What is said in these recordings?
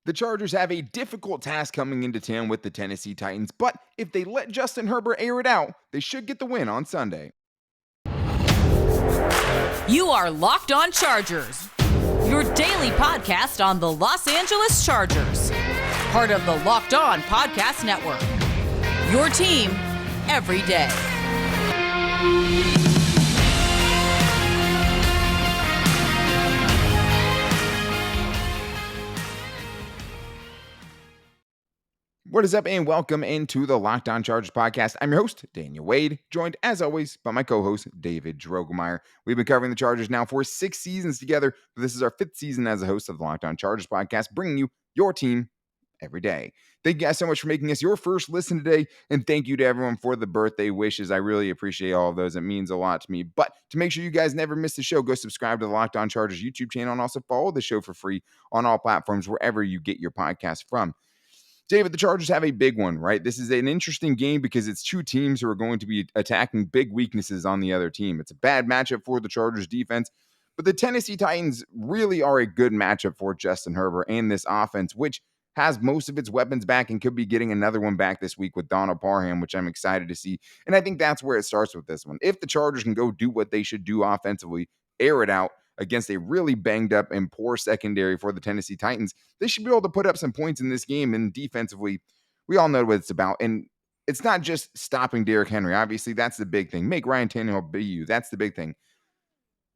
The Chargers have a difficult task coming into town with the Tennessee Titans, but if they let Justin Herbert air it out, they should get the win on Sunday. You are Locked On Chargers, your daily podcast on the Los Angeles Chargers, part of the Locked On Podcast Network, your team every day. What is up, and welcome into the Locked On Chargers podcast. I'm your host, Daniel Wade, joined as always by my co-host, David Drogemeyer. We've been covering the Chargers now for 6 seasons together, but this is our 5th season as a host of the Locked On Chargers podcast, bringing you your team every day. Thank you guys so much for making us your first listen today, and thank you to everyone for the birthday wishes. I really appreciate all of those. It means a lot to me. But to make sure you guys never miss the show, go subscribe to the Locked On Chargers YouTube channel and also follow the show for free on all platforms wherever you get your podcast from. David, the Chargers have a big one, right? This is an interesting game because it's two teams who are going to be attacking big weaknesses on the other team. It's a bad matchup for the Chargers defense, but the Tennessee Titans really are a good matchup for Justin Herbert and this offense, which has most of its weapons back and could be getting another one back this week with Donald Parham, which I'm excited to see. And I think that's where it starts with this one. If the Chargers can go do what they should do offensively, air it out against a really banged up and poor secondary for the Tennessee Titans, they should be able to put up some points in this game. And defensively, we all know what it's about. And it's not just stopping Derrick Henry. Obviously, that's the big thing. Make Ryan Tannehill beat you. That's the big thing.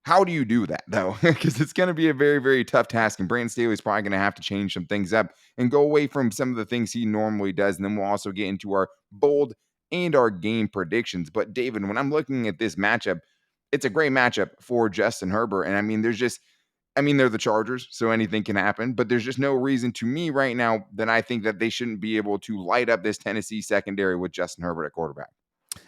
How do you do that, though? Because it's going to be a very, very tough task. And Brandon Staley's probably going to have to change some things up and go away from some of the things he normally does. And then we'll also get into our bold and our game predictions. But David, when I'm looking at this matchup, it's a great matchup for Justin Herbert. And I mean, they're the Chargers, so anything can happen, but there's just no reason to me right now that I think that they shouldn't be able to light up this Tennessee secondary with Justin Herbert at quarterback.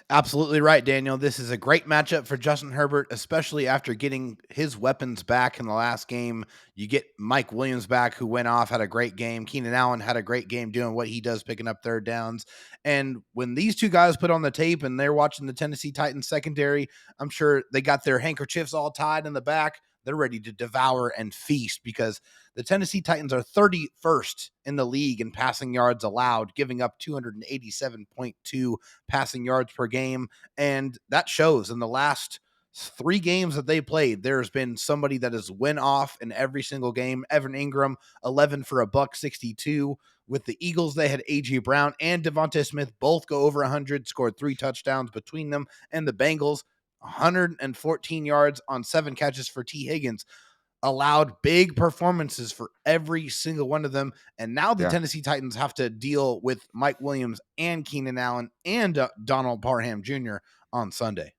Absolutely right, Daniel. This is a great matchup for Justin Herbert, especially after getting his weapons back in the last game. You get Mike Williams back, who went off, had a great game. Keenan Allen had a great game doing what he does, picking up third downs. And when these two guys put on the tape and they're watching the Tennessee Titans secondary, I'm sure they got their handkerchiefs all tied in the back. They're ready to devour and feast because the Tennessee Titans are 31st in the league in passing yards allowed, giving up 287.2 passing yards per game. And that shows in the last 3 games that they played, there's been somebody that has went off in every single game. Evan Ingram, 11 for $162. With the Eagles, they had A.J. Brown and Devontae Smith both go over 100, scored 3 touchdowns between them. And the Bengals, 114 yards on 7 catches for T. Higgins, allowed big performances for every single one of them. And now the Tennessee Titans have to deal with Mike Williams and Keenan Allen and Donald Parham Jr. on Sunday.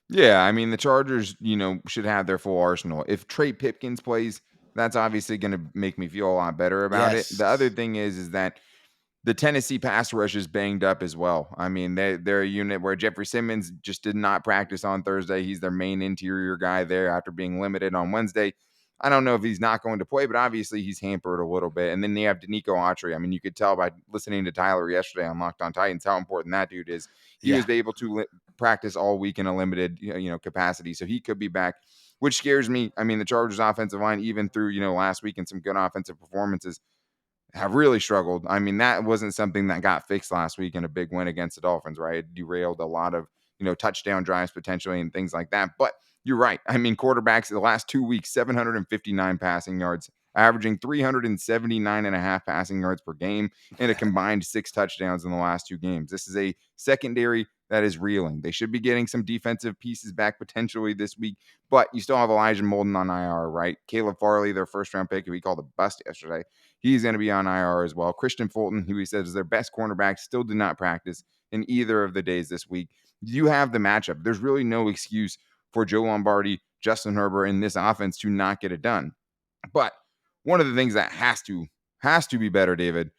Yeah, I mean, the Chargers, should have their full arsenal. If Trey Pipkins plays, that's obviously going to make me feel a lot better about it. The other thing is that the Tennessee pass rush is banged up as well. I mean, they're a unit where Jeffrey Simmons just did not practice on Thursday. He's their main interior guy there after being limited on Wednesday. I don't know if he's not going to play, but obviously he's hampered a little bit. And then they have Danico Autry. I mean, you could tell by listening to Tyler yesterday on Locked On Titans how important that dude is. He was able to practice all week in a limited capacity, so he could be back, which scares me. I mean, the Chargers offensive line, even through last week and some good offensive performances, have really struggled. I mean, that wasn't something that got fixed last week in a big win against the Dolphins, right? It derailed a lot of, touchdown drives potentially and things like that. But you're right. I mean, quarterbacks in the last 2 weeks, 759 passing yards, averaging 379.5 passing yards per game and a combined 6 touchdowns in the last 2 games. This is a secondary that is reeling. They should be getting some defensive pieces back potentially this week, but you still have Elijah Molden on IR, right? Caleb Farley, their first-round pick, who we called a bust yesterday, he's going to be on IR as well. Christian Fulton, who he says is their best cornerback, still did not practice in either of the days this week. You have the matchup. There's really no excuse for Joe Lombardi, Justin Herbert, and this offense to not get it done. But one of the things that has to be better, David,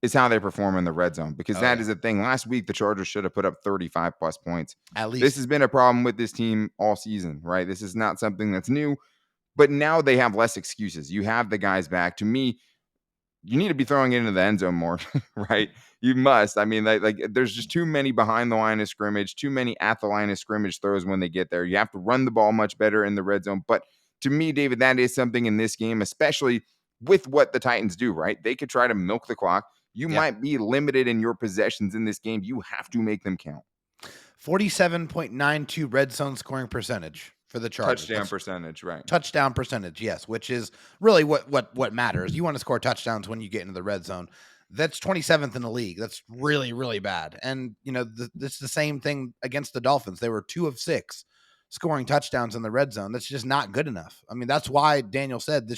is how they perform in the red zone, because that is a thing. Last week, the Chargers should have put up 35 plus points. At least. This has been a problem with this team all season, right? This is not something that's new, but now they have less excuses. You have the guys back. To me, you need to be throwing it into the end zone more, right? You must. I mean, like there's just too many behind the line of scrimmage, too many at the line of scrimmage throws when they get there. You have to run the ball much better in the red zone. But to me, David, that is something in this game, especially with what the Titans do, right? They could try to milk the clock. You Yeah. might be limited in your possessions in this game. You have to make them count. 47.92 red zone scoring percentage for the Chargers. Touchdown percentage, right? Touchdown percentage, yes, which is really what matters. You want to score touchdowns when you get into the red zone. That's 27th in the league. That's really, really bad. And, it's the same thing against the Dolphins. They were 2 of 6 scoring touchdowns in the red zone. That's just not good enough. I mean, that's why Daniel said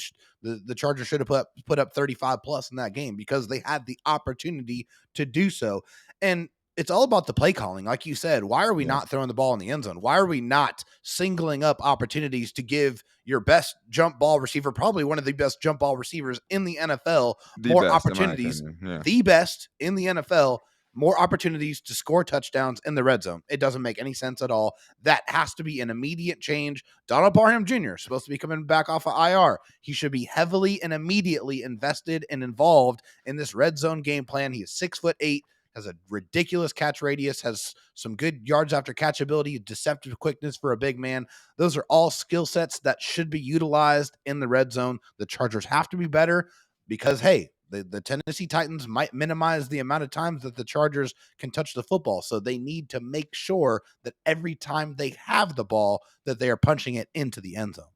the Chargers should have put up 35 plus in that game, because they had the opportunity to do so. And it's all about the play calling. Like you said, why are we not throwing the ball in the end zone? Why are we not singling up opportunities to give your best jump ball receiver, probably one of the best jump ball receivers in the NFL, more opportunities, the best in the NFL, more opportunities to score touchdowns in the red zone? It doesn't make any sense at all. That has to be an immediate change. Donald Parham Jr. is supposed to be coming back off of IR. He should be heavily and immediately invested and involved in this red zone game plan. He is 6'8", has a ridiculous catch radius, has some good yards after catch ability, deceptive quickness for a big man. Those are all skill sets that should be utilized in the red zone. The Chargers have to be better because, hey, the Tennessee Titans might minimize the amount of times that the Chargers can touch the football. So they need to make sure that every time they have the ball, that they are punching it into the end zone.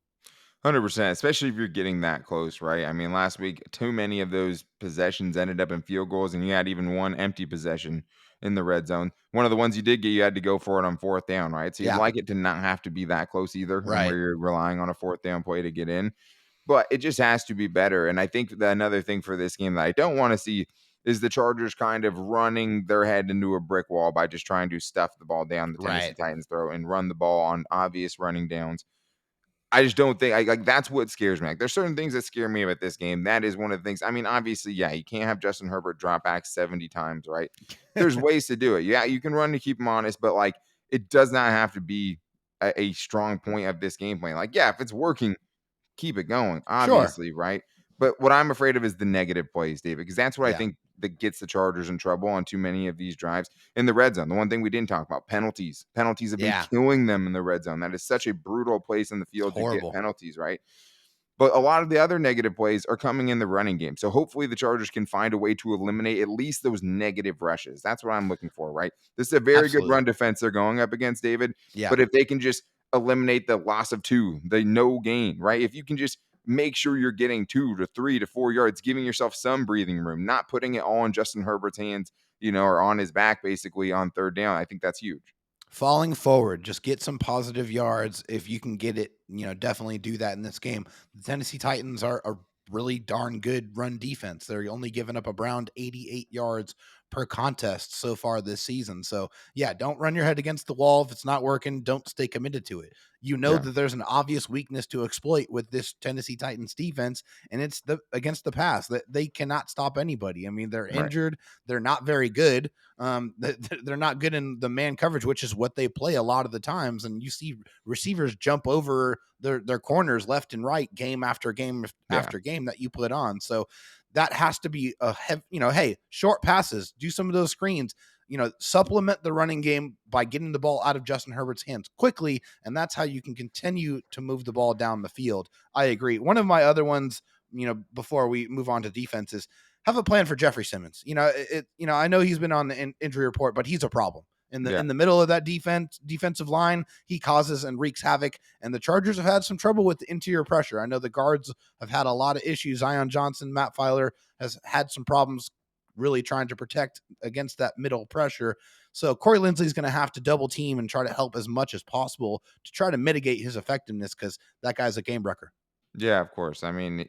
100%, especially if you're getting that close, right? I mean, last week, too many of those possessions ended up in field goals, and you had even one empty possession in the red zone. One of the ones you did get, you had to go for it on 4th down, right? So you'd like it to not have to be that close either, and Right. where you're relying on a 4th down play to get in. But it just has to be better. And I think that another thing for this game that I don't want to see is the Chargers kind of running their head into a brick wall by just trying to stuff the ball down the Tennessee Titans' throat and run the ball on obvious running downs. I just don't think like that's what scares me. Like, there's certain things that scare me about this game. That is one of the things. I mean, obviously, yeah, you can't have Justin Herbert drop back 70 times, right? There's ways to do it. Yeah, you can run to keep him honest, but like it does not have to be a strong point of this game plan. Like, yeah, if it's working, keep it going, obviously, right? But what I'm afraid of is the negative plays, David, because that's what I think that gets the Chargers in trouble on too many of these drives in the red zone. The one thing we didn't talk about, penalties. Penalties have been killing them in the red zone. That is such a brutal place in the field to get penalties, right? But a lot of the other negative plays are coming in the running game. So hopefully the Chargers can find a way to eliminate at least those negative rushes. That's what I'm looking for, right? This is a very good run defense they're going up against, David. Yeah. But if they can just eliminate the loss of 2, the no gain, right? If you can just make sure you're getting 2 to 3 to 4 yards, giving yourself some breathing room, not putting it all in Justin Herbert's hands, or on his back basically on 3rd down. I think that's huge. Falling forward, just get some positive yards. If you can get it, definitely do that in this game. The Tennessee Titans are a really darn good run defense. They're only giving up around 88 yards per contest so far this season. So yeah, don't run your head against the wall. If it's not working, don't stay committed to it. That there's an obvious weakness to exploit with this Tennessee Titans defense, and it's against the pass. That they cannot stop anybody. I mean, they're injured. They're not very good. They're not good in the man coverage, which is what they play a lot of the times. And you see receivers jump over their corners left and right, game after game after game that you put on. So that has to be hey, short passes, do some of those screens, supplement the running game by getting the ball out of Justin Herbert's hands quickly. And that's how you can continue to move the ball down the field. I agree. One of my other ones, before we move on to defenses, have a plan for Jeffrey Simmons. I know he's been on the injury report, but he's a problem. In the middle of that defensive line, he causes and wreaks havoc. And the Chargers have had some trouble with the interior pressure. I know the guards have had a lot of issues. Zion Johnson, Matt Filer has had some problems really trying to protect against that middle pressure. So Corey Linsley's going to have to double team and try to help as much as possible to try to mitigate his effectiveness, because that guy's a game wrecker. Yeah, of course. I mean,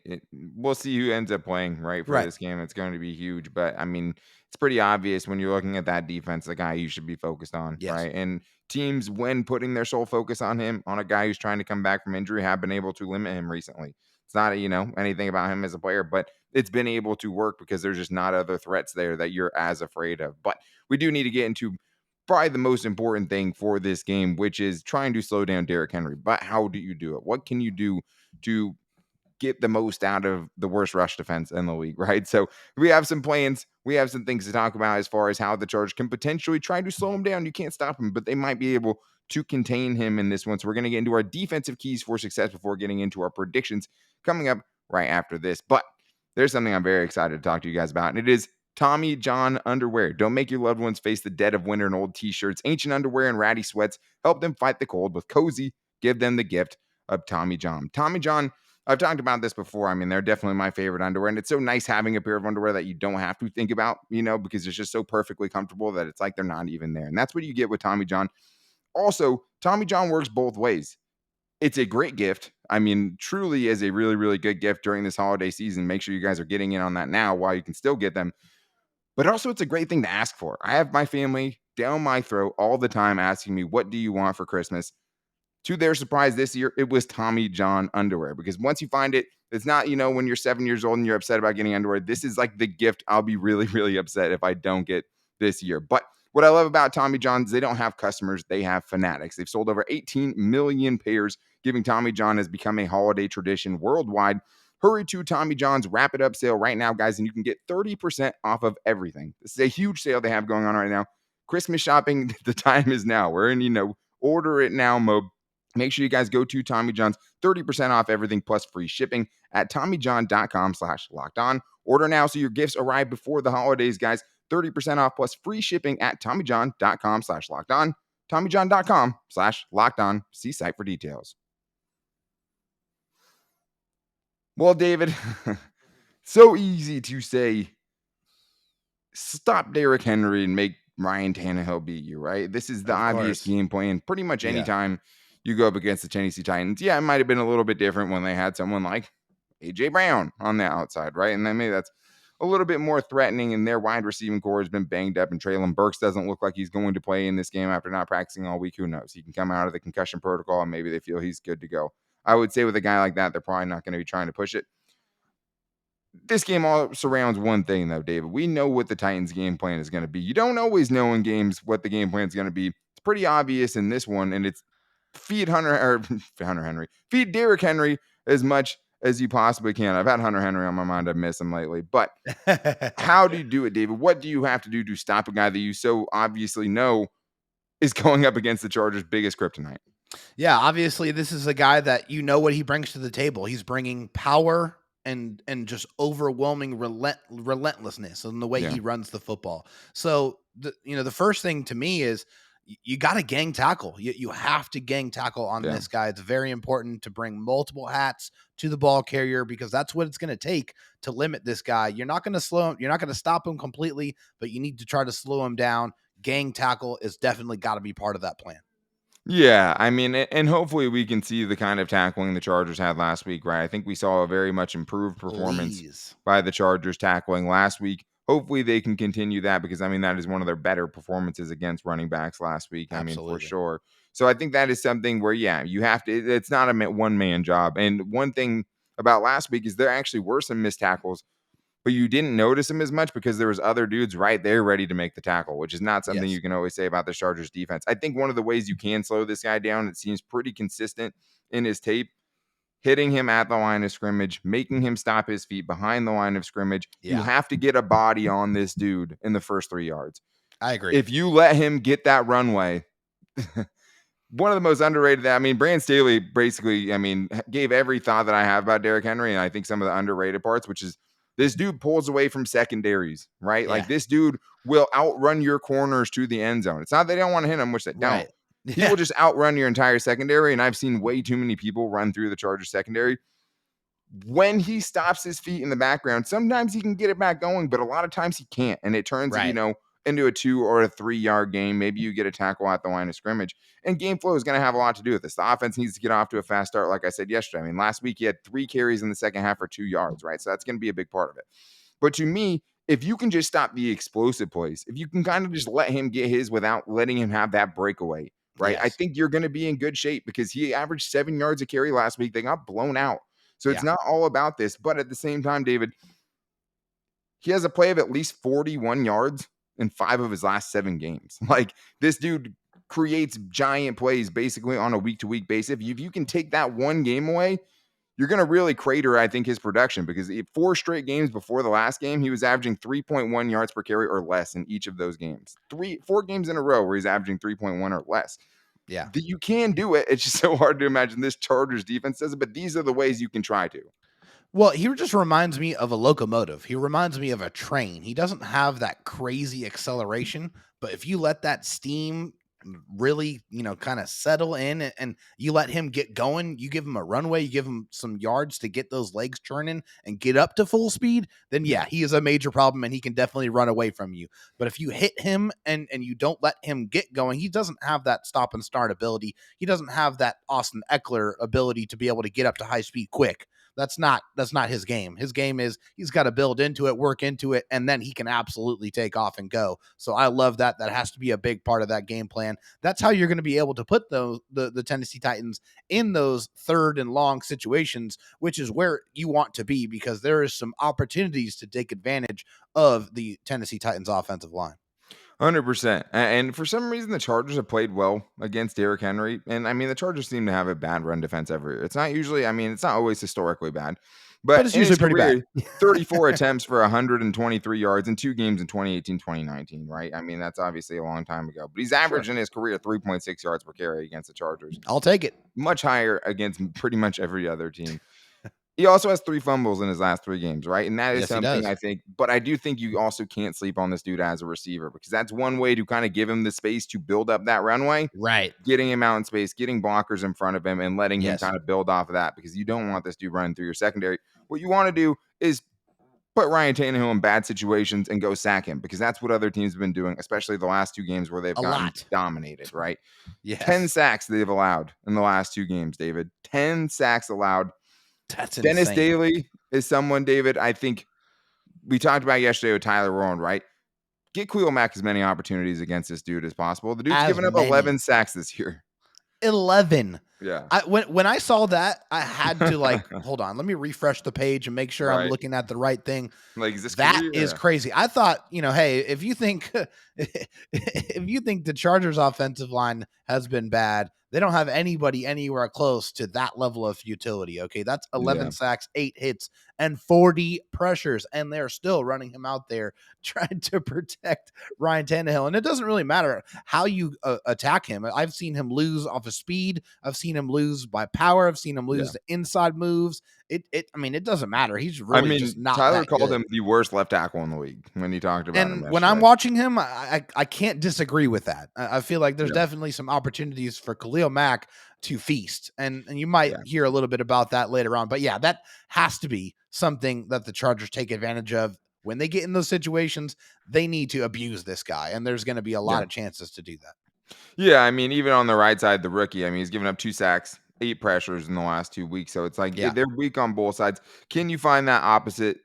we'll see who ends up playing, right, for this game. It's going to be huge. But, I mean, it's pretty obvious when you're looking at that defense, the guy you should be focused on, right? And teams, when putting their sole focus on him, on a guy who's trying to come back from injury, have been able to limit him recently. It's not, anything about him as a player, but it's been able to work because there's just not other threats there that you're as afraid of. But we do need to get into probably the most important thing for this game, which is trying to slow down Derrick Henry. But how do you do it? What can you do to get the most out of the worst rush defense in the league, right? So we have some plans. We have some things to talk about as far as how the Chargers can potentially try to slow him down. You can't stop him, but they might be able to contain him in this one. So we're going to get into our defensive keys for success before getting into our predictions coming up right after this. But there's something I'm very excited to talk to you guys about, and it is Tommy John underwear. Don't make your loved ones face the dead of winter in old t-shirts, ancient underwear, and ratty sweats. Help them fight the cold with cozy. Give them the gift of Tommy John. Tommy John, I've talked about this before. I mean, they're definitely my favorite underwear, and it's so nice having a pair of underwear that you don't have to think about, because it's just so perfectly comfortable that it's like they're not even there. And that's what you get with Tommy John. Also, Tommy John works both ways. It's a great gift. I mean, truly is a really, really good gift during this holiday season. Make sure you guys are getting in on that now while you can still get them. But also, it's a great thing to ask for. I have my family down my throat all the time asking me, what do you want for Christmas? To their surprise this year, it was Tommy John underwear, because once you find it, it's not, when you're 7 years old and you're upset about getting underwear. This is like the gift I'll be really, really upset if I don't get this year. But what I love about Tommy John's, they don't have customers, they have fanatics. They've sold over 18 million pairs, giving Tommy John has become a holiday tradition worldwide. Hurry to Tommy John's Wrap It Up sale right now, guys, and you can get 30% off of everything. This is a huge sale they have going on right now. Christmas shopping, the time is now. We're in, order it now mode. Make sure you guys go to Tommy John's, 30% off everything plus free shipping at TommyJohn.com/locked-on. Order now so your gifts arrive before the holidays, guys. 30% off plus free shipping at TommyJohn.com/locked-on. TommyJohn.com/locked-on. See site for details. Well, David, so easy to say, stop Derrick Henry and make Ryan Tannehill beat you, right? This is the Of obvious course. game plan pretty much Yeah. anytime you go up against the Tennessee Titans. Yeah, it might have been a little bit different when they had someone like A.J. Brown on the outside, right? And then maybe that's a little bit more threatening, and their wide receiving core has been banged up, and Treylon Burks doesn't look like he's going to play in this game after not practicing all week. Who knows? He can come out of the concussion protocol, and maybe they feel he's good to go. I would say with a guy like that, they're probably not going to be trying to push it. This game all surrounds one thing, though, David. We know what the Titans' game plan is going to be. You don't always know in games what the game plan is going to be. It's pretty obvious in this one, and it's feed feed Derrick Henry as much as you possibly can. I've had Hunter Henry on my mind. I've missed him lately. But how do you do it, David? What do you have to do to stop a guy that you so obviously know is going up against the Chargers' biggest kryptonite? Yeah, obviously this is a guy that what he brings to the table. He's bringing power and just overwhelming relentlessness in the way Yeah. he runs the football. So the first thing to me is you got to gang tackle. You have to gang tackle on Yeah. this guy. It's very important to bring multiple hats to the ball carrier, because that's what it's going to take to limit this guy. You're not going to slow him. You're not going to stop him completely, but you need to try to slow him down. Gang tackle is definitely got to be part of that plan. Yeah, I mean, and hopefully we can see the kind of tackling the Chargers had last week, right? I think we saw a very much improved performance Please. by the Chargers tackling last week. Hopefully they can continue that, because, I mean, that is one of their better performances against running backs last week. I mean, for Absolutely. sure. So I think that is something where, yeah, you have to, it's not a one-man job. And one thing about last week is there actually were some missed tackles, but you didn't notice him as much because there was other dudes right there ready to make the tackle, which is not something Yes. you can always say about the Chargers defense. I think one of the ways you can slow this guy down, it seems pretty consistent in his tape, hitting him at the line of scrimmage, making him stop his feet behind the line of scrimmage. You Yeah. have to get a body on this dude in the first 3 yards. I agree. If you let him get that runway, one of the most underrated, Brandon Staley basically, gave every thought that I have about Derrick Henry, and I think some of the underrated parts, which is this dude pulls away from secondaries, right? Yeah. Like, this dude will outrun your corners to the end zone. It's not they don't want to hit him, which they don't. Right. He Yeah. will just outrun your entire secondary, and I've seen way too many people run through the Chargers secondary. When he stops his feet in the background, sometimes he can get it back going, but a lot of times he can't, and it turns, Right. into a 2 or a 3 yard game. Maybe you get a tackle at the line of scrimmage, and game flow is going to have a lot to do with this. The offense needs to get off to a fast start. Like I said yesterday, last week he had 3 carries in the second half for 2 yards, right? So that's going to be a big part of it. But to me, if you can just stop the explosive plays, if you can kind of just let him get his without letting him have that breakaway, right? I Yes. think you're going to be in good shape, because he averaged 7 yards a carry last week. They got blown out. So it's Yeah. not all about this. But at the same time, David, he has a play of at least 41 yards in 5 of his last 7 games. Like, this dude creates giant plays basically on a week-to-week basis. If you can take that one game away, you're going to really crater, I think, his production, because 4 straight games before the last game, he was averaging 3.1 yards per carry or less in each of those games. 4 games in a row where he's averaging 3.1 or less. Yeah. You can do it. It's just so hard to imagine this Chargers defense does it, but these are the ways you can try to. Well, he just reminds me of a locomotive. He reminds me of a train. He doesn't have that crazy acceleration, but if you let that steam really, kind of settle in and you let him get going, you give him a runway, you give him some yards to get those legs churning and get up to full speed, then yeah, he is a major problem and he can definitely run away from you. But if you hit him and you don't let him get going, he doesn't have that stop and start ability. He doesn't have that Austin Eckler ability to be able to get up to high speed quick. That's not his game. His game is he's got to build into it, work into it, and then he can absolutely take off and go. So I love that. That has to be a big part of that game plan. That's how you're going to be able to put the Tennessee Titans in those third and long situations, which is where you want to be, because there is some opportunities to take advantage of the Tennessee Titans offensive line. 100%. And for some reason, the Chargers have played well against Derrick Henry. And I mean, the Chargers seem to have a bad run defense every year. It's not usually, I mean, it's not always historically bad, But but it's in usually his pretty bad. career, 34 attempts for 123 yards in 2 games in 2018, 2019, right? I mean, that's obviously a long time ago, but he's Sure. averaged in his career 3.6 yards per carry against the Chargers, I'll take it. much higher against pretty much every other team. He also has 3 fumbles in his last 3 games, right? And that is Yes, he something does. I think, but I do think you also can't sleep on this dude as a receiver, because that's one way to kind of give him the space to build up that runway, Right. getting him out in space, getting blockers in front of him and letting him Yes. kind of build off of that, because you don't want this dude running through your secondary. What you want to do is put Ryan Tannehill in bad situations and go sack him, because that's what other teams have been doing, especially the last 2 games where they've A gotten lot. dominated, right? 10 Yes. sacks they've allowed in the last 2 games, David. 10 sacks allowed. That's Dennis insane. Daly is someone, David, I think we talked about yesterday with Tyler Warren, right? Get Khalil Mack as many opportunities against this dude as possible. The dude's As given up many. 11 sacks this year. 11. Yeah. When I saw that, I had to hold on, let me refresh the page and make sure I'm Right. looking at the right thing. Like, is this That is career? crazy. I thought, hey, if you think if you think the Chargers offensive line has been bad, they don't have anybody anywhere close to that level of futility. Okay. That's Yeah. 11 sacks, 8 hits, and 40 pressures. And they're still running him out there trying to protect Ryan Tannehill. And it doesn't really matter how you attack him. I've seen him lose off of speed. I've seen him lose by power. I've seen him Yeah. lose to inside moves. I mean, it doesn't matter. He's I really just mean, not Tyler that called good. him the worst left tackle in the league when he talked about him And when I'm yesterday. watching him, I can't disagree with that. I feel like there's Yeah. definitely some opportunities for Khalil Mack to feast, and you might Yeah. hear a little bit about that later on. But yeah, that has to be something that the Chargers take advantage of when they get in those situations. They need to abuse this guy, and there's going to be a lot Yeah. of chances to do that. Yeah. I mean, even on the right side, the rookie, I mean, he's given up 2 sacks, 8 pressures in the last 2 weeks. So it's like Yeah, they're weak on both sides. Can you find that opposite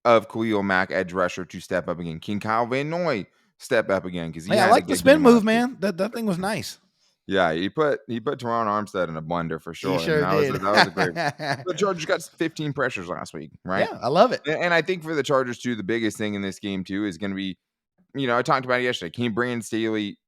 of Khalil Mack edge rusher to step up again? Can Kyle Van Noy step up again? Because he hey, I had a like the good spin game move, last week. man. That thing was nice. Yeah, he put Teron Armstead in a blender for He sure, and sure that was a did. that was a great. The Chargers got 15 pressures last week, right? Yeah, I love it. And I think for the Chargers too, the biggest thing in this game too is going to be, I talked about it yesterday. Can Brandon Staley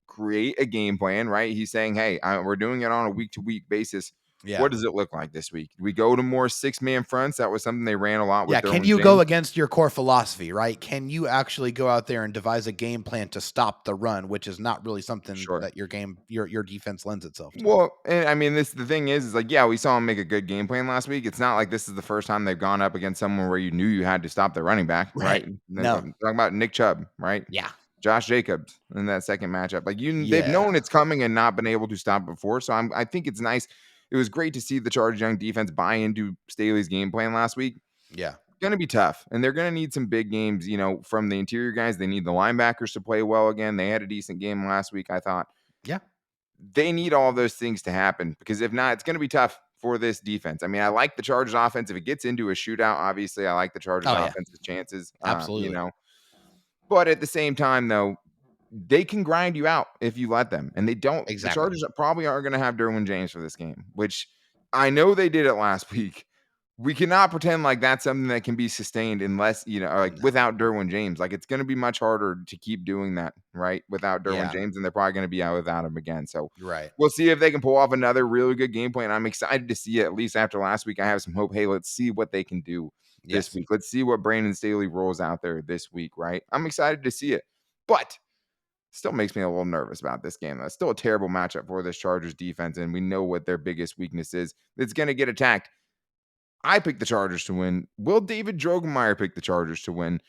create a game plan? Right? He's saying, "Hey, we're doing it on a week to week basis. Yeah. What does it look like this week? We go to more 6-man fronts. That was something they ran a lot Yeah, with can Derwin you go James. against your core philosophy, right? Can you actually go out there and devise a game plan to stop the run, which is not really something Sure. that your defense lends itself to. Well, and I mean, the thing is like, yeah, we saw him make a good game plan last week. It's not like this is the first time they've gone up against someone where you knew you had to stop the running back, right? Right. And then No. I'm talking about Nick Chubb, right? Yeah. Josh Jacobs in that second matchup. Like they've Yeah. known it's coming and not been able to stop before. So I think it's nice. It was great to see the Chargers young defense buy into Staley's game plan last week. Yeah. Going to be tough, and they're going to need some big games, from the interior guys. They need the linebackers to play well again. They had a decent game last week, I thought. Yeah. They need all those things to happen, because if not, it's going to be tough for this defense. I mean, I like the Chargers offense. If it gets into a shootout, obviously I like the Chargers Oh yeah. offense's chances, Absolutely. but at the same time though, they can grind you out if you let them. And they don't. The Exactly. Chargers probably aren't going to have Derwin James for this game, which I know they did it last week. We cannot pretend like that's something that can be sustained unless, like No. without Derwin James. Like, it's going to be much harder to keep doing that, right? Without Derwin Yeah. James, and they're probably going to be out without him again. So Right. we'll see if they can pull off another really good game plan. I'm excited to see it. At least after last week, I have some hope. Hey, let's see what they can do this Yes. week. Let's see what Brandon Staley rolls out there this week, right? I'm excited to see it. But still makes me a little nervous about this game. That's still a terrible matchup for this Chargers defense, and we know what their biggest weakness is. It's going to get attacked. I picked the Chargers to win. Will David Drogemeyer pick the Chargers to win?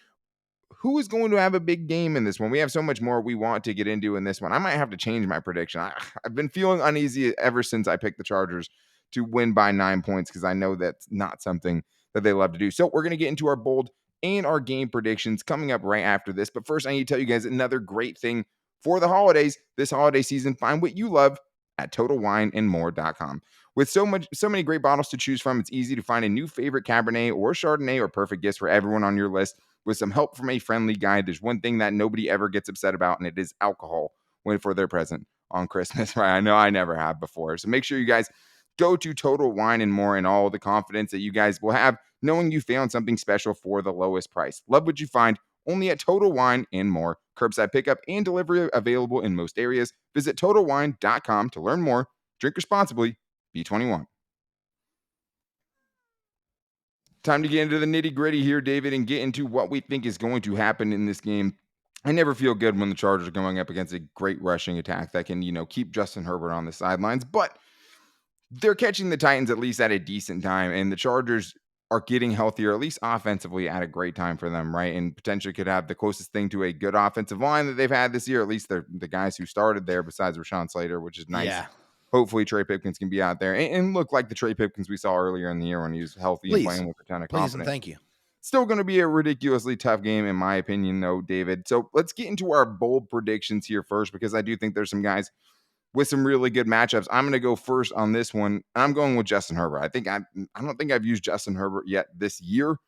Who is going to have a big game in this one? We have so much more we want to get into in this one. I might have to change my prediction. I've been feeling uneasy ever since I picked the Chargers to win by 9 points because I know that's not something that they love to do. So we're going to get into our bold and our game predictions coming up right after this. But first, I need to tell you guys another great thing for the holidays. This holiday season, find what you love at TotalWineAndMore.com. With so many great bottles to choose from, it's easy to find a new favorite Cabernet or Chardonnay or perfect gifts for everyone on your list. With some help from a friendly guide, there's one thing that nobody ever gets upset about, and it is alcohol when for their present on Christmas, right? I know I never have before. So make sure you guys go to Total Wine and More and all the confidence that you guys will have knowing you found something special for the lowest price. Love what you find only at Total Wine and More. Curbside pickup and delivery available in most areas. Visit TotalWine.com to learn more. Drink responsibly. Be 21. Time to get into the nitty gritty here, David, and get into what we think is going to happen in this game. I never feel good when the Chargers are going up against a great rushing attack that can, keep Justin Herbert on the sidelines, but they're catching the Titans at least at a decent time, and the Chargers are getting healthier, at least offensively, at a great time for them, right? And potentially could have the closest thing to a good offensive line that they've had this year. At least they're the guys who started there, besides Rashawn Slater, which is nice. Yeah. Hopefully Trey Pipkins can be out there and look like the Trey Pipkins we saw earlier in the year when he was healthy and playing with a ton of confidence. Please and thank you. Still going to be a ridiculously tough game, in my opinion, though, David. So let's get into our bold predictions here first, because I do think there's some guys with some really good matchups. I'm going to go first on this one, and I'm going with Justin Herbert. I don't think I've used Justin Herbert yet this year,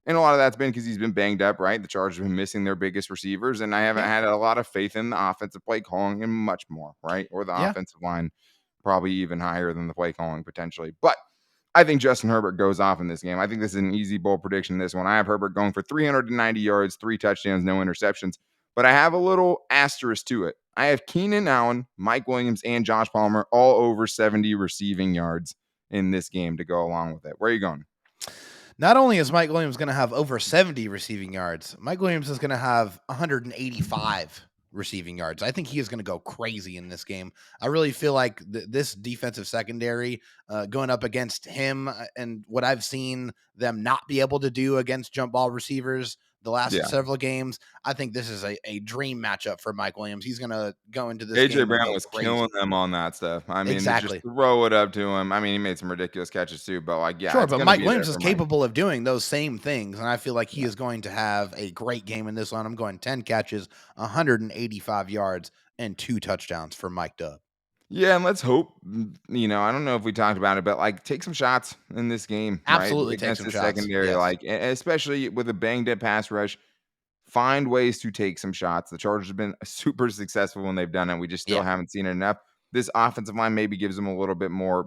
and a lot of that's been because he's been banged up, right? The Chargers have been missing their biggest receivers, and I haven't had a lot of faith in the offensive play calling and much more, right? Or the offensive line, probably even higher than the play calling potentially. But I think Justin Herbert goes off in this game. I think this is an easy bold prediction, this one. I have Herbert going for 390 yards, 3 touchdowns, no interceptions. But I have a little asterisk to it. I have Keenan Allen, Mike Williams, and Josh Palmer all over 70 receiving yards in this game to go along with it. Where are you going? Not only is Mike Williams going to have over 70 receiving yards, Mike Williams is going to have 185 receiving yards. I think he is going to go crazy in this game. I really feel like this defensive secondary going up against him and what I've seen them not be able to do against jump ball receivers the last several games, I think this is a dream matchup for Mike Williams. He's going to go into this AJ game Brown was crazy. Killing them on that stuff. I mean, exactly. Just throw it up to him. I mean, he made some ridiculous catches too, but sure. But Mike Williams is capable of doing those same things, and I feel like he is going to have a great game in this one. I'm going 10 catches, 185 yards, and 2 touchdowns for Mike Dub. Yeah, and let's hope, I don't know if we talked about it, but take some shots in this game. Absolutely, right? Take some shots. Secondary, especially with a banged up pass rush, find ways to take some shots. The Chargers have been super successful when they've done it. We just still haven't seen it enough. This offensive line maybe gives them a little bit more,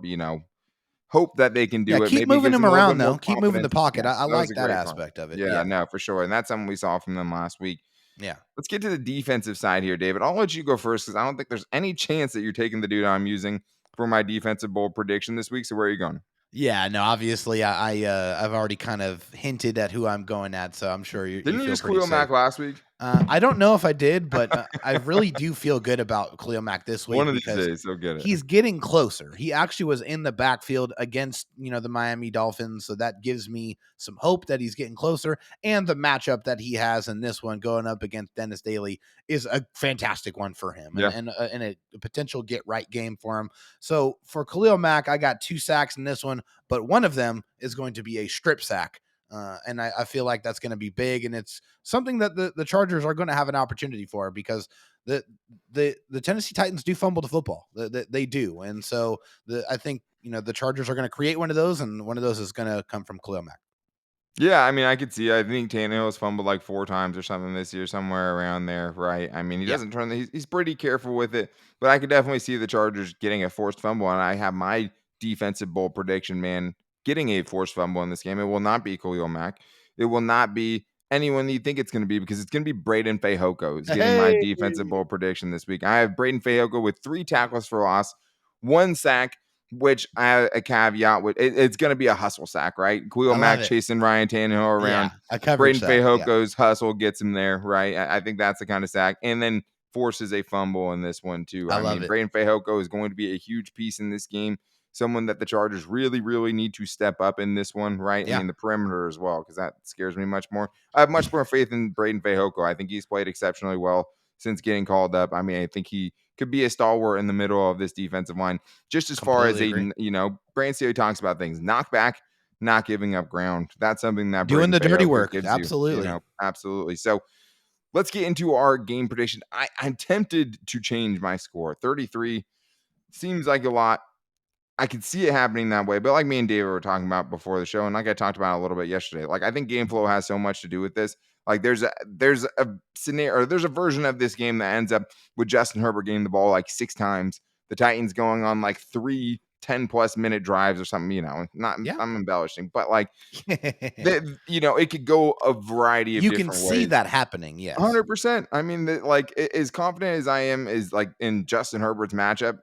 hope that they can do it. Keep maybe moving them around, though. Keep moving the confidence. pocket. I like that aspect of it. Yeah, no, for sure. And that's something we saw from them last week. Yeah. Let's get to the defensive side here, David. I'll let you go first because I don't think there's any chance that you're taking the dude I'm using for my defensive bold prediction this week. So where are you going? Yeah, no, obviously I've already kind of hinted at who I'm going at, so I'm sure Didn't you use Khalil Mack last week? I don't know if I did, but I really do feel good about Khalil Mack this week. One of these days, he'll get it. He's getting closer. He actually was in the backfield against, the Miami Dolphins, so that gives me some hope that he's getting closer. And the matchup that he has in this one going up against Dennis Daly is a fantastic one for him and a potential get-right game for him. So for Khalil Mack, I got 2 sacks in this one, but one of them is going to be a strip sack. And I feel like that's going to be big, and it's something that the Chargers are going to have an opportunity for because the Tennessee Titans do fumble the football. They do, and so I think the Chargers are going to create one of those, and one of those is going to come from Khalil Mack. Yeah, I mean, I could see. I think Tannehill has fumbled 4 times or something this year, somewhere around there, right? I mean, he doesn't turn. He's pretty careful with it, but I could definitely see the Chargers getting a forced fumble, and I have my defensive bold prediction, man, getting a forced fumble in this game. It will not be Khalil Mack. It will not be anyone you think it's going to be because it's going to be Braden Fayoko is getting my defensive bold prediction this week. I have Braden Fayoko with 3 tackles for loss, 1 sack, which I have a caveat with. It's going to be a hustle sack, right? Khalil Mack chasing Ryan Tannehill around. Braden Fayoko's hustle gets him there, right? I think that's the kind of sack. And then forces a fumble in this one too. I mean, Braden Fayoko is going to be a huge piece in this game. someone that the Chargers really, really need to step up in this one, right? I Yeah. mean, the perimeter as well, because that scares me much more. I have much more faith in Braden Fehoko. I think he's played exceptionally well since getting called up. I mean, I think he could be a stalwart in the middle of this defensive line. Just as far as Completely agree. Brandon Staley talks about things, knock back, not giving up ground. That's something that Doing Braden the dirty Fehoko work. gives you, Absolutely. absolutely. So let's get into our game prediction. I'm tempted to change my score. 33 seems like a lot. I could see it happening that way, but like me and David were talking about before the show, and like I talked about a little bit yesterday, like I think game flow has so much to do with this. Like there's a scenario, or there's a version of this game that ends up with Justin Herbert getting the ball like 6 times, the Titans going on like 3 10+ minute drives or something. Not Yeah. I'm embellishing, but like it could go a variety of You can different see ways. that happening. Yes. 100%. I mean, as confident as I am is like in Justin Herbert's matchup.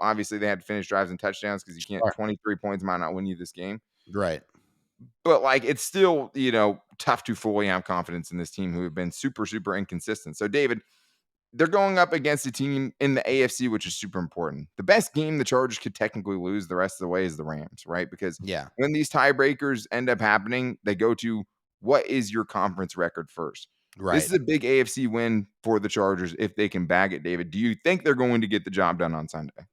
Obviously they had to finish drives and touchdowns because you can't. Sure. 23 points might not win you this game, Right. but like it's still tough to fully have confidence in this team who have been super super inconsistent. So David, they're going up against a team in the AFC, which is super important. The best game the Chargers could technically lose the rest of the way is the Rams, right? Because Yeah. when these tiebreakers end up happening, they go to what is your conference record first. This Right. is a big AFC win for the Chargers if they can bag it, David. Do you think they're going to get the job done on Sunday?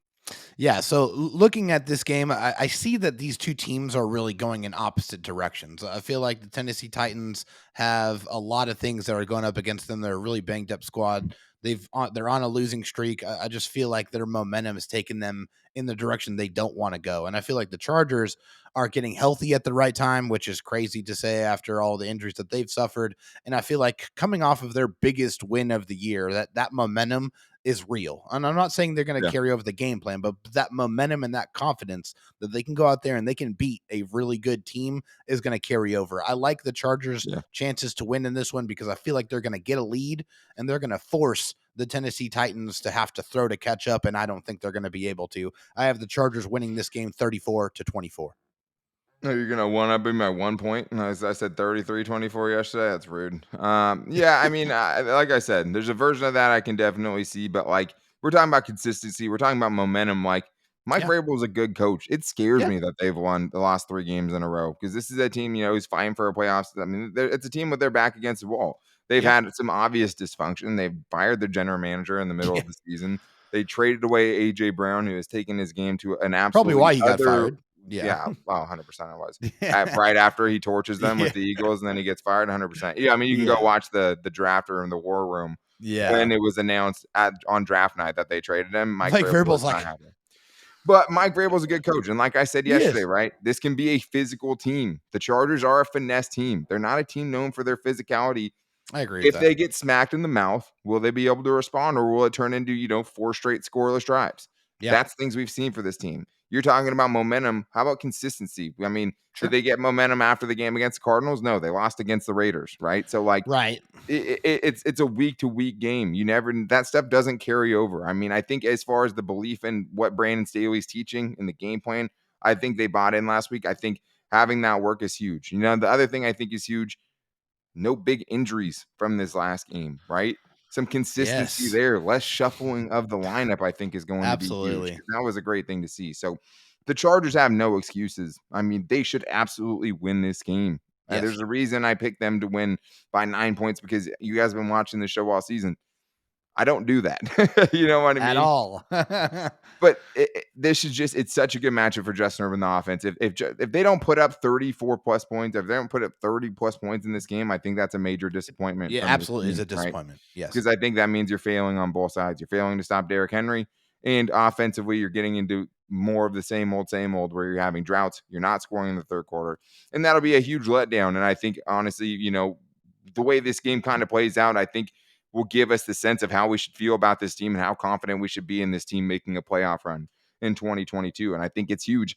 Yeah, so looking at this game, I see that these two teams are really going in opposite directions. I feel like the Tennessee Titans have a lot of things that are going up against them. They're a really banged up squad. They're on a losing streak. I just feel like their momentum has taken them in the direction they don't want to go. And I feel like the Chargers are getting healthy at the right time, which is crazy to say after all the injuries that they've suffered. And I feel like coming off of their biggest win of the year, that momentum is real. And I'm not saying they're going to Yeah. carry over the game plan, but that momentum and that confidence that they can go out there and they can beat a really good team is going to carry over. I like the Chargers' Yeah. chances to win in this one because I feel like they're going to get a lead and they're going to force the Tennessee Titans to have to throw to catch up. And I don't think they're going to be able to. I have the Chargers winning this game 34-24. No, you're gonna one up me by 1 point. I said 33-24 yesterday. That's rude. Yeah, I mean, like I said, there's a version of that I can definitely see, but like we're talking about consistency, we're talking about momentum. Like Mike Yeah. Vrabel is a good coach. It scares Yeah. me that they've won the last 3 games in a row because this is a team, who's fighting for a playoffs. I mean, it's a team with their back against the wall. They've Yeah. had some obvious dysfunction. They've fired their general manager in the middle Yeah. of the season. They traded away AJ Brown, who has taken his game to an Probably absolutely why he got other. fired. Yeah. Yeah, well, 100% it was. Yeah. Right after he torches them Yeah. with the Eagles and then he gets fired, 100%. Yeah, I mean, you can go Yeah. watch the draft room, the war room Yeah. when it was announced on draft night that they traded him. Mike Like Vrabel was Vrabel's not like, happy. But Mike Vrabel's a good coach, and like I said he yesterday, is. right? This can be a physical team. The Chargers are a finesse team. They're not a team known for their physicality. I agree with If that. they get smacked in the mouth, will they be able to respond, or will it turn into 4 straight scoreless drives? Yeah. That's things we've seen for this team. You're talking about momentum. How about consistency? I mean, did Sure. they get momentum after the game against the Cardinals? No, they lost against the Raiders, right? So like Right. it's a week to week game. That stuff doesn't carry over. I mean, I think as far as the belief in what Brandon Staley's teaching in the game plan, I think they bought in last week. I think having that work is huge. The other thing I think is huge, no big injuries from this last game, right? Some consistency Yes. there, less shuffling of the lineup, I think is going to be huge. Absolutely. That was a great thing to see. So the Chargers have no excuses. I mean, they should absolutely win this game. Yes. There's a reason I picked them to win by 9 points because you guys have been watching the show all season. I don't do that. You know what I At mean? all. But this is it's such a good matchup for Justin Herbert in the offense. If they don't put up 34+ points, if they don't put up 30+ points in this game, I think that's a major disappointment Yeah, from this absolutely is team, a right? disappointment. Yes. Because I think that means you're failing on both sides. You're failing to stop Derrick Henry, and offensively, you're getting into more of the same old, where you're having droughts. You're not scoring in the third quarter, and that'll be a huge letdown. And I think, honestly, the way this game kind of plays out, I think will give us the sense of how we should feel about this team and how confident we should be in this team making a playoff run in 2022. And I think it's huge.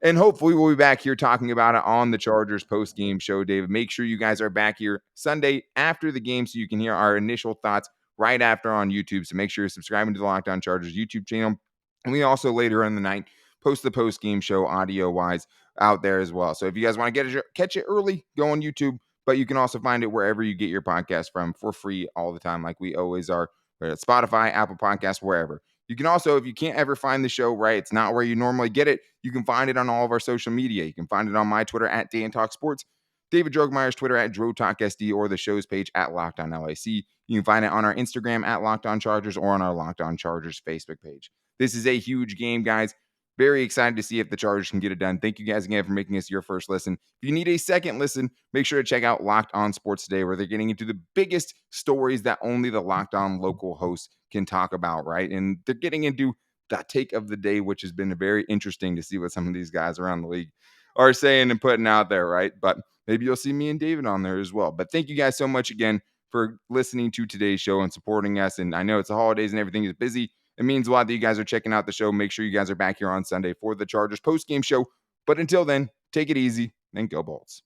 And hopefully we'll be back here talking about it on the Chargers post-game show, David. Make sure you guys are back here Sunday after the game so you can hear our initial thoughts right after on YouTube. So make sure you're subscribing to the Locked On Chargers YouTube channel. And we also later in the night post the post-game show audio-wise out there as well. So if you guys want to catch it early, go on YouTube. But you can also find it wherever you get your podcast from for free all the time, like we always are. We're at Spotify, Apple Podcasts, wherever. You can also, if you can't ever find the show, right, it's not where you normally get it, you can find it on all of our social media. You can find it on my Twitter at Dan Talk Sports, David Drogemeyer's Twitter at DroTalkSD, or the show's page at Locked On LAC. You can find it on our Instagram at Locked On Chargers or on our Locked On Chargers Facebook page. This is a huge game, guys. Very excited to see if the Chargers can get it done. Thank you guys again for making us your first listen. If you need a second listen, make sure to check out Locked On Sports Today, where they're getting into the biggest stories that only the Locked On local hosts can talk about, right? And they're getting into the take of the day, which has been very interesting to see what some of these guys around the league are saying and putting out there, right? But maybe you'll see me and David on there as well. But thank you guys so much again for listening to today's show and supporting us. And I know it's the holidays and everything is busy. It means a lot that you guys are checking out the show. Make sure you guys are back here on Sunday for the Chargers post-game show. But until then, take it easy and go Bolts.